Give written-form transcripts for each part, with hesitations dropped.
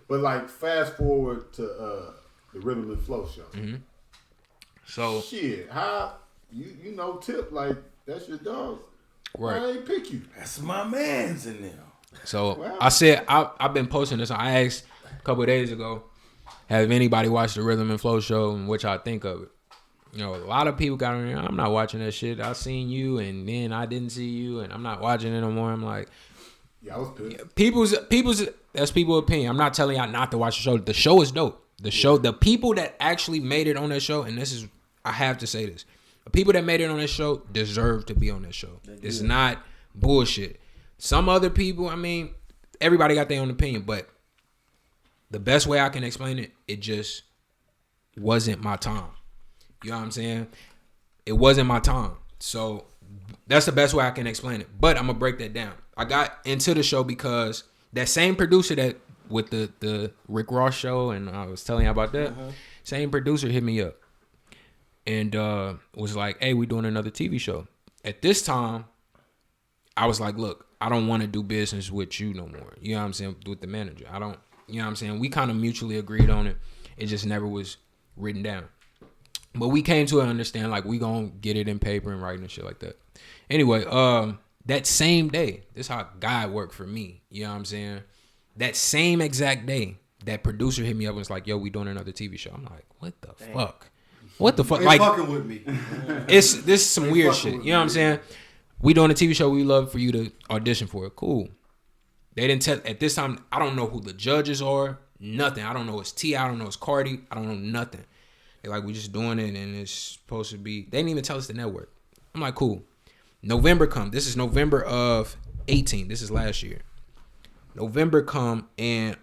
But like, fast forward to the Rhythm and Flow show. Mm-hmm. So shit, how you know Tip, like that's your dog. Right. Why they pick you? That's my man's in there. So wow. I said I've been posting this. I asked a couple of days ago, have anybody watched the Rhythm and Flow show and what y'all think of it? You know, a lot of people got on there. I'm not watching that shit. I seen you and then I didn't see you and I'm not watching it no more. I'm like, yeah, I was pissed. People's that's people's opinion. I'm not telling y'all not to watch the show. The show is dope. The show, the people that actually made it on that show, and this is, I have to say this, the people that made it on this show deserve to be on this show. It's not bullshit. Some other people, I mean, everybody got their own opinion, but the best way I can explain it, it just wasn't my time. You know what I'm saying? It wasn't my time. So that's the best way I can explain it. But I'm going to break that down. I got into the show because that same producer that with the Rick Ross show, and I was telling you about that, same producer hit me up and was like, hey, we doing another TV show. At this time, I was like, look, I don't want to do business with you no more. You know what I'm saying? With the manager. I don't, you know what I'm saying? We kind of mutually agreed on it. It just never was written down. But we came to an understanding, like, we gonna get it in paper and writing and shit like that. Anyway, that same day, this is how God worked for me. You know what I'm saying? That same exact day, that producer hit me up and was like, yo, we doing another TV show. I'm like, what the fuck? What the fuck? Like, fucking with me. This is some weird shit. You know what I'm saying? We doing a TV show. We love for you to audition for it. Cool. They didn't tell, at this time, I don't know who the judges are. Nothing. I don't know it's T. I don't know it's Cardi. I don't know nothing. They're like, we just doing it and it's supposed to be, they didn't even tell us the network. I'm like, cool. November come. This is November of 18. This is last year. November come and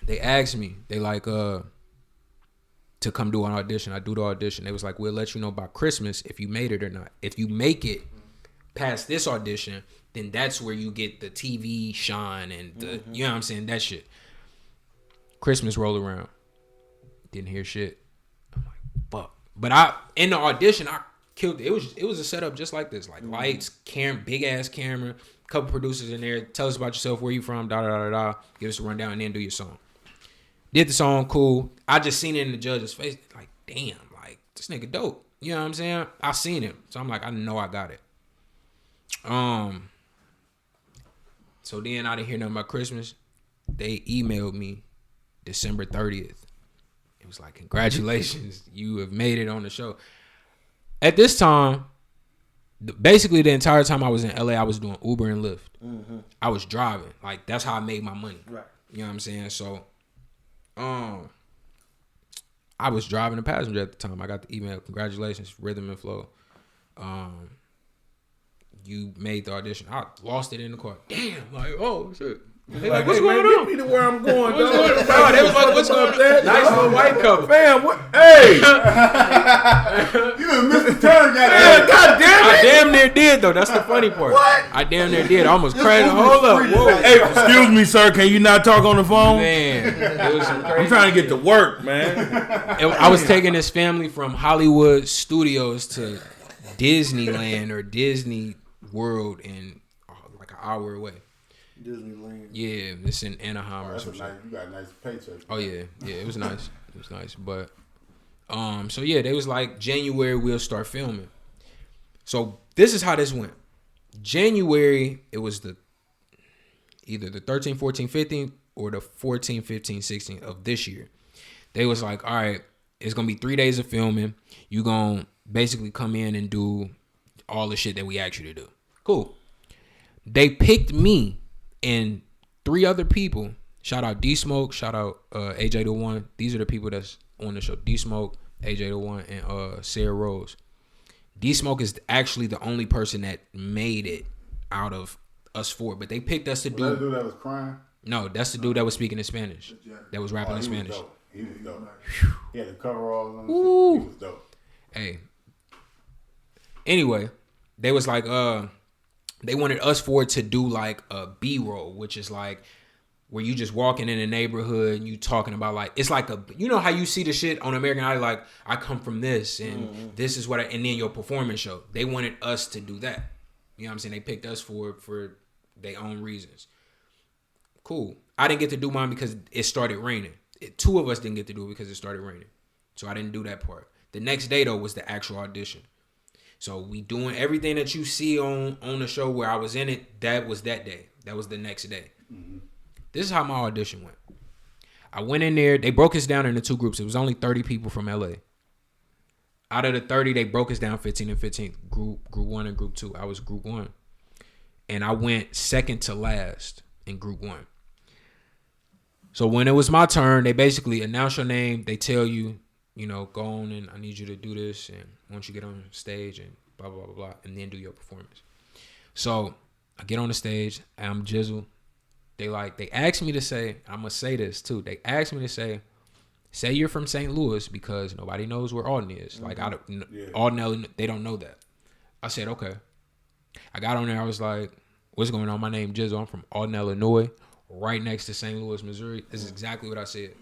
they asked me, they like to come do an audition. I do the audition. They was like, we'll let you know by Christmas if you made it or not. If you make it past this audition, then that's where you get the TV shine and the, you know what I'm saying, that shit. Christmas roll around. Didn't hear shit. I'm like, fuck. But in the audition, I killed it. It was a setup just like this. Like lights, big ass camera, couple producers in there. Tell us about yourself, where you from, da da da da. Give us a rundown and then do your song. Did the song, cool. I just seen it in the judge's face. Like, damn, like, this nigga dope. You know what I'm saying? I seen him. So I'm like, I know I got it. So then I didn't hear nothing about Christmas. They emailed me December 30th. It was like, congratulations, you have made it on the show. At this time, basically the entire time I was in LA, I was doing Uber and Lyft. Mm-hmm. I was driving. Like, that's how I made my money. Right. You know what I'm saying? So, I was driving a passenger at the time. I got the email, congratulations, Rhythm and Flow. You made the audition. I lost it in the car. Damn, like, oh, shit. They like, what's going on? Get me to where I'm going, dog. They was like, what's going on? Nice little white couple. Fam, what? Hey! You missed the turn, goddamn. God damn it. I damn near did, though. That's the funny part. What? I damn near did. I almost crashed. Hold up. Whoa. Hey, excuse me, sir. Can you not talk on the phone? Man, it was some crazy. I'm trying to get to work, man. I was taking this family from Hollywood Studios to Disneyland or Disney World in like an hour away. Disneyland. Yeah, it's in Anaheim or something. Nice, you got a nice paycheck. Oh yeah, it was nice. It was nice, but so yeah, they was like January we'll start filming. So this is how this went. January, it was either the 13, 14, 15 or the 14, 15, 16 of this year. They was like, all right, it's gonna be 3 days of filming. You gonna basically come in and do all the shit that we asked you to do. Cool. They picked me and 3 other people. Shout out D Smoke. Shout out AJ the One. These are the people that's on the show. D Smoke, AJ the One, and Sarah Rose. D Smoke is actually the only person that made it out of us 4. But they picked us to do. That dude that was crying? No, that's the dude that was speaking in Spanish. That was rapping in Spanish. He was dope. He had the coveralls on. Ooh. He was dope. Hey. Anyway, they was like, they wanted us 4 to do like a B-roll, which is like where you just walking in a neighborhood and you talking about like, it's like you know how you see the shit on American Idol, like I come from this and this is what and then your performance show. They wanted us to do that. You know what I'm saying? They picked us for their own reasons. Cool. I didn't get to do mine because it started raining. Two of us didn't get to do it because it started raining. So I didn't do that part. The next day, though, was the actual audition. So we doing everything that you see on the show where I was in it. That was that day. That was the next day. Mm-hmm. This is how my audition went. I went in there. They broke us down into 2 groups. It was only 30 people from LA. Out of the 30, they broke us down 15 and 15. Group 1 and group 2. I was group 1. And I went second to last in group 1. So when it was my turn, they basically announce your name. They tell you, go on and I need you to do this. And once you get on stage and blah, blah, blah, blah, and then do your performance. So I get on the stage. I'm Jizxle. They asked me to say, I'm going to say this too. They asked me to say you're from St. Louis because nobody knows where Alton is. Mm-hmm. Alton, they don't know that. I said, okay. I got on there. I was like, what's going on? My name is Jizxle. I'm from Alton, Illinois, right next to St. Louis, Missouri. This is exactly what I said.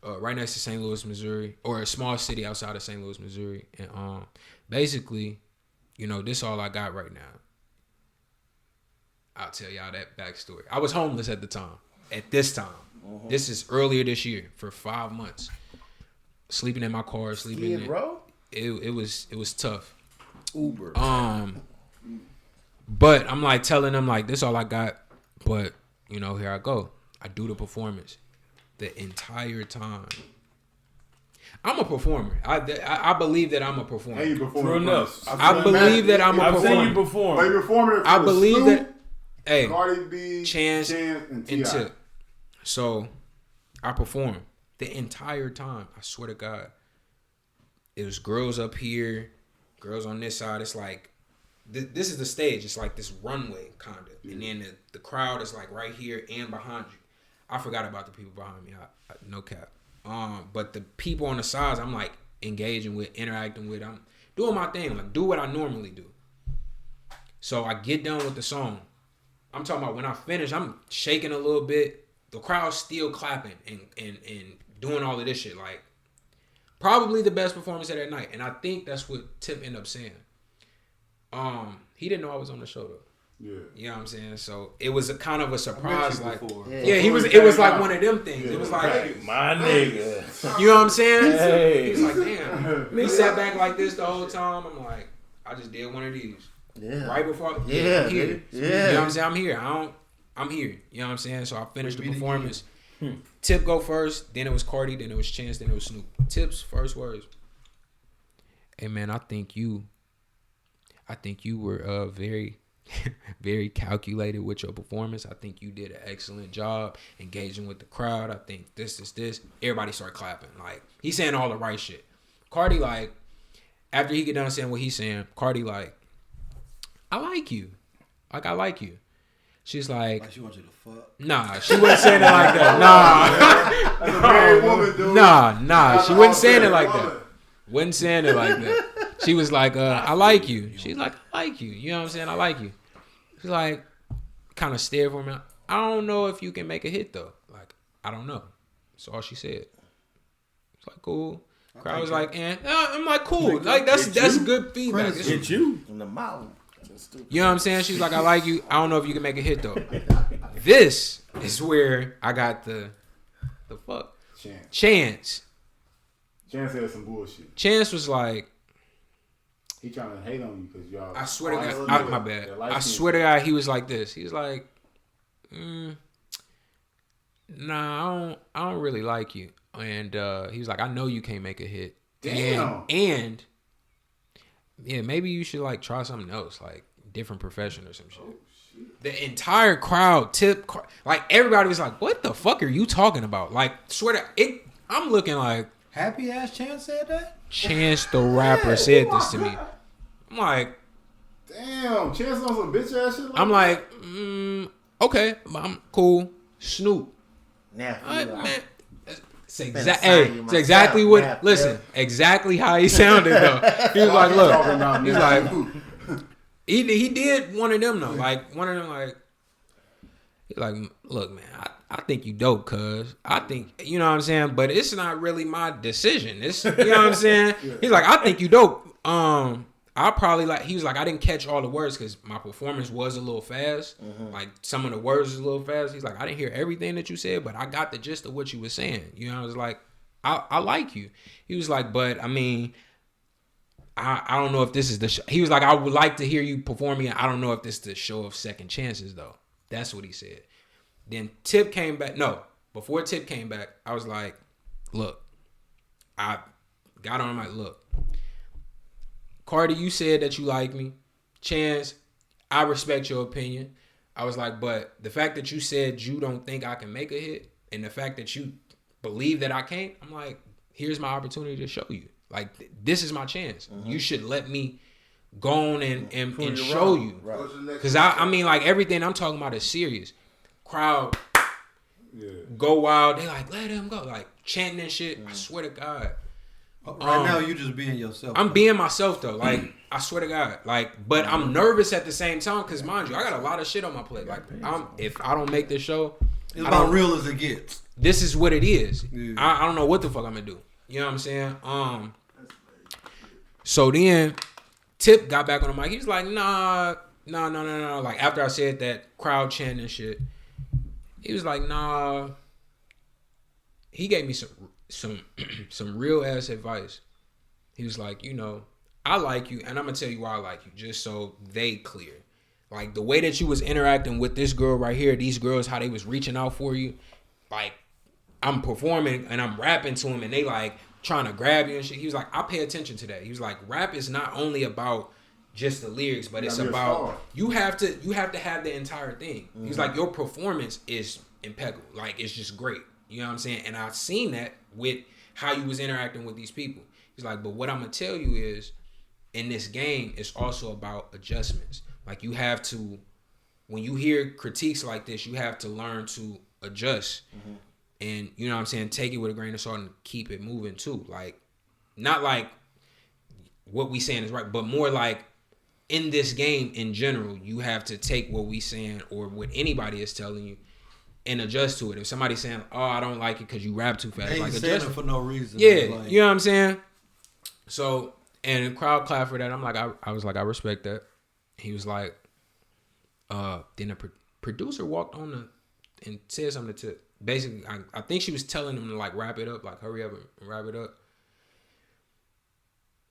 Right next to St. Louis, Missouri, or a small city outside of St. Louis, Missouri. And basically, this is all I got right now. I'll tell y'all that backstory. I was homeless at the time. At this time. Uh-huh. This is earlier this year for 5 months. Sleeping in my car, sleeping in it was tough. Uber. But I'm like telling them like this is all I got. But here I go. I do the performance. The entire time. I'm a performer. I believe that I'm a performer. Hey, you perform. True enough. I believe that I'm a performer. I've seen you perform. But you performing I believe that. Hey, Cardi B, Chance and Tip. So I performed the entire time. I swear to God. It was girls up here, girls on this side. It's like this is the stage. It's like this runway kind of, and then the crowd is like right here and behind you. I forgot about the people behind me. I no cap. But the people on the sides, I'm like engaging with, interacting with. I'm doing my thing, like do what I normally do. So I get done with the song. I'm talking about when I finish, I'm shaking a little bit. The crowd's still clapping and doing all of this shit. Like probably the best performance of that night. And I think that's what Tip ended up saying. He didn't know I was on the show though. Yeah. You know what I'm saying? So it was a kind of a surprise. Like, it was like one of them things. Yeah. It was like, my nigga. You know what I'm saying? Hey. He was like, damn. He sat back like this the whole time. I'm like, I just did one of these. Yeah. Right before. I'm here. Yeah. You know what I'm saying? I'm here. I'm here. You know what I'm saying? So I finished the performance. Tip go first. Then it was Cardi. Then it was Chance. Then it was Snoop. Tip's first words. Hey man, I think you were very, very calculated with your performance. I think you did an excellent job engaging with the crowd. I think this. Everybody started clapping. Like he's saying all the right shit. Cardi like after he get done saying what he's saying, Cardi like, I like you. Like I like you. She's like she wants you to fuck. Nah, she wasn't saying it like that. Nah. That's a married woman, dude. Nah. She wasn't saying it like that. Wasn't saying it like that. She was like, I like you. She's like, I like you. You know what I'm saying? I like you. She's like, kind of stared for me. I don't know if you can make a hit though. Like, I don't know. That's all she said. It's like, cool. Crowd was like, I'm like, cool. Like, that's good feedback. Hit you in the mouth. You know what I'm saying? She's like, I like you. I don't know if you can make a hit though. This is where I got the fuck. Chance. Chance said some bullshit. Chance was like, he trying to hate on you because y'all. I swear to God, my bad. I swear to God, he was like this. He was like, nah, I don't really like you. And he was like, I know you can't make a hit. Damn. And yeah, maybe you should like try something else, like different profession or some shit. Oh, shit. The entire crowd, Tip, like everybody was like, what the fuck are you talking about? Like, swear to it, I'm looking like. Happy ass Chance said that? Chance the rapper said this to me. I'm like, damn, Chance on some bitch ass shit. I'm like, okay, I'm cool. Snoop. Man. It's exactly what. Listen, exactly how he sounded though. He was like, look, he's like, he did one of them though. Like one of them, like, he's like, look, man, I think you dope, cuz I think, you know what I'm saying, but it's not really my decision. It's, you know what I'm saying. He's like, I think you dope. I probably he was like, I didn't catch all the words because my performance was a little fast. Like some of the words was a little fast. He's like, I didn't hear everything that you said, but I got the gist of what you were saying. You know, I was like, I like you. He was like, but I mean, I don't know if this is the show. He was like, I would like to hear you performing. I don't know if this is the show of second chances though. That's what he said. Then Tip came back. No, before Tip came back, I was like, look, I got on him like, look, Cardi, you said that you like me. Chance, I respect your opinion. I was like, but the fact that you said you don't think I can make a hit and the fact that you believe that I can't, I'm like, here's my opportunity to show you. Like, this is my chance. You should let me go on and show you. Because, I mean, like, everything I'm talking about is serious. Crowd go wild. They like, let him go. Like, chanting and shit. I swear to God. Right now, you just being yourself. I'm being myself, though. Like, I swear to God. Like, but I'm nervous at the same time because, mind you, I got a lot of shit on my plate. Like, if I don't make this show, it's about real as it gets. This is what it is. Yeah. I don't know what the fuck I'm gonna do. You know what I'm saying? So then Tip got back on the mic. He was like, nah. Like, after I said that crowd chanting and shit, he was like, nah. He gave me some real ass advice. He was like, you know, I like you, and I'm gonna tell you why I like you, just so they clear. Like, the way that you was interacting with this girl right here, these girls, how they was reaching out for you, like, I'm performing and I'm rapping to them and they like trying to grab you and shit. He was like, I pay attention to that. He was like, rap is not only about just the lyrics, but it's about you have to have the entire thing. Mm-hmm. He's like, your performance is impeccable. Like, it's just great. You know what I'm saying? And I've seen that with how you was interacting with these people. He's like, but what I'm gonna tell you is, in this game, it's also about adjustments. Like, you have to, when you hear critiques like this, you have to learn to adjust. Mm-hmm. And, you know what I'm saying, take it with a grain of salt and keep it moving too. Like, not like what we saying is right, but more like in this game in general, you have to take what we saying or what anybody is telling you and adjust to it. If somebody's saying, oh, I don't like it because you rap too fast. They like, saying it for no reason. Yeah, like, you know what I'm saying? So, and the crowd clapped for that. I'm like, I was like, I respect that. He was like, then the producer walked on and said something to Tip. Basically, I think she was telling him to like wrap it up, like hurry up and wrap it up.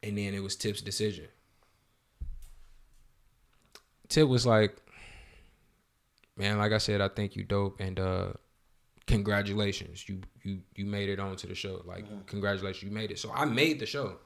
And then it was Tip's decision. Tip was like, man, like I said, I think you dope and congratulations. You made it onto the show. Like, congratulations, you made it. So I made the show.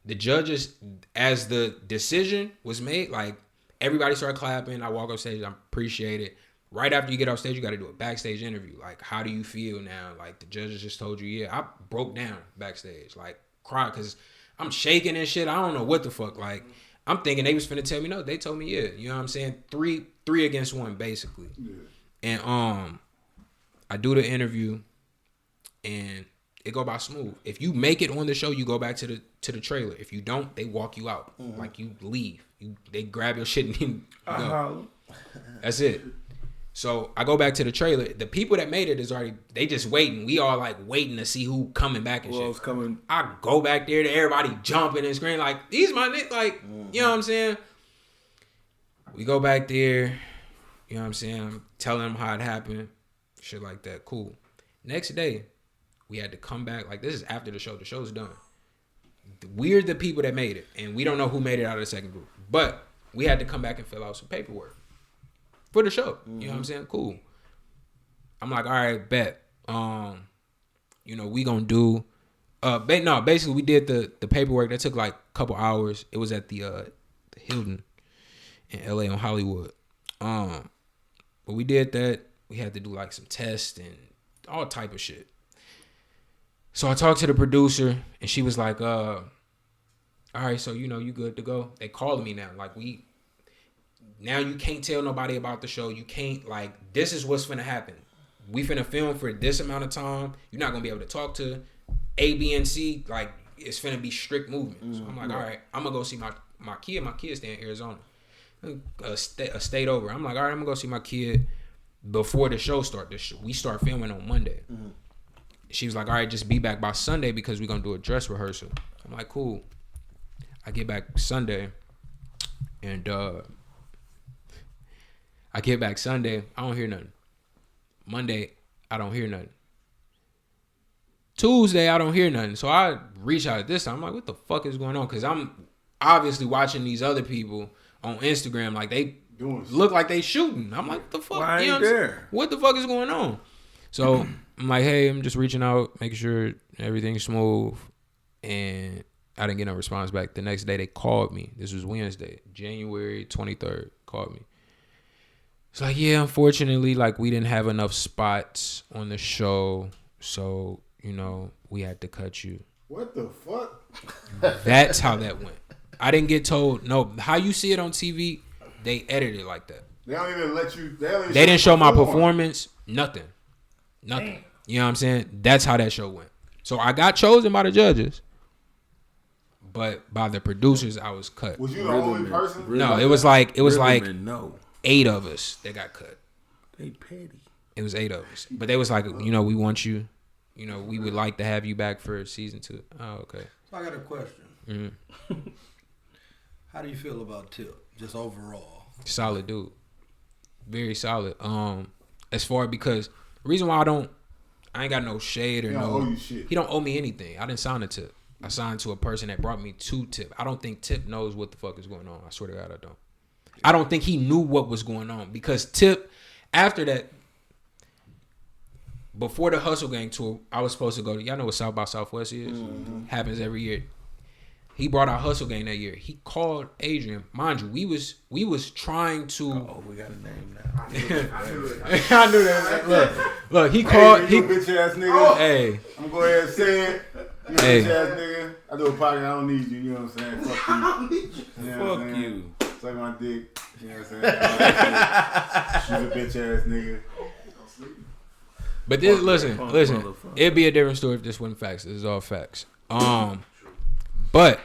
The judges, as the decision was made, like, everybody started clapping. I walk off stage, I appreciate it. Right after you get off stage, you got to do a backstage interview. Like, how do you feel now? Like, the judges just told you, yeah. I broke down backstage, like, cried because I'm shaking and shit. I don't know what the fuck. Like, I'm thinking they was finna tell me no. They told me yeah. You know what I'm saying? Three against one, basically. Yeah. And I do the interview, and it go by smooth. If you make it on the show, you go back to the trailer. If you don't, they walk you out. Like, you leave. They grab your shit and you go. That's it. So I go back to the trailer. The people that made it is already, they just waiting. We all like waiting to see who coming back and shit. Coming. I go back there to everybody jumping and screaming like, these my niggas, like, you know what I'm saying? We go back there, you know what I'm saying? I'm telling them how it happened, shit like that. Cool. Next day, we had to come back. Like, this is after the show. The show's done. We're the people that made it, and we don't know who made it out of the second group. But we had to come back and fill out some paperwork for the show. You know what I'm saying? Cool. I'm like, all right, bet. You know, we gonna do basically we did the paperwork. That took like a couple hours. It was at the Hilton in LA on Hollywood. But we did that. We had to do like some tests and all type of shit. So I talked to the producer and she was like, all right, so you know, you good to go. They calling me now. Like, now you can't tell nobody about the show. You can't, like, this is what's finna happen. We finna film for this amount of time. You're not gonna be able to talk to A, B, and C. Like, it's finna be strict movement. So I'm like, all right, I'm gonna go see my kid. My kid stay in Arizona, a state over. I'm like, all right, I'm gonna go see my kid before the show starts. We start filming on Monday. She was like, all right, just be back by Sunday because we're gonna do a dress rehearsal. I'm like, cool. I get back Sunday. And I get back Sunday, I don't hear nothing. Monday, I don't hear nothing. Tuesday, I don't hear nothing. So I reach out this time. I'm like, what the fuck is going on? Because I'm obviously watching these other people on Instagram. Like, they look like they shooting. I'm like, what the fuck? Why ain't there? What the fuck is going on? So I'm like, hey, I'm just reaching out, making sure everything's smooth. And I didn't get no response back. The next day, they called me. This was Wednesday, January 23rd. Called me. It's like, yeah, unfortunately, like, we didn't have enough spots on the show. So, you know, we had to cut you. What the fuck? That's how that went. I didn't get told. No, how you see it on TV, they edited it like that. They don't even let you. They didn't show my performance. Nothing. Damn. You know what I'm saying? That's how that show went. So I got chosen by the judges, but by the producers, I was cut. Was you the only person? No, it was like No. 8 of us that got cut. They petty. It was 8 of us, but they was like, you know, we want you. You know, we would like to have you back for season 2. Oh, okay. So I got a question. Mm-hmm. How do you feel about Tip, just overall? Solid dude, very solid. As far because the reason why I ain't got no shade or He don't owe you shit. He don't owe me anything. I didn't sign a Tip. I signed to a person that brought me to Tip. I don't think Tip knows what the fuck is going on. I swear to God, I don't. I don't think he knew what was going on because Tip, after that, before the Hustle Gang tour, I was supposed to go to, y'all know what South by Southwest is? Mm-hmm. Happens every year. He brought out Hustle Gang that year. He called Adrian. Mind you, we was trying to. Oh, we got a name now. I knew that. Look, he called. Hey, you bitch ass nigga. Hey, I'm gonna go ahead and say it. You Hey. bitch ass nigga. I do a podcast. I don't need you. You know what I'm saying? Fuck you. You know what I'm Fuck saying? you. Suck my dick. You know what I'm saying? You a bitch ass nigga. but this, Fuck listen. motherfucker. It'd be a different story if this wasn't facts. This is all facts. But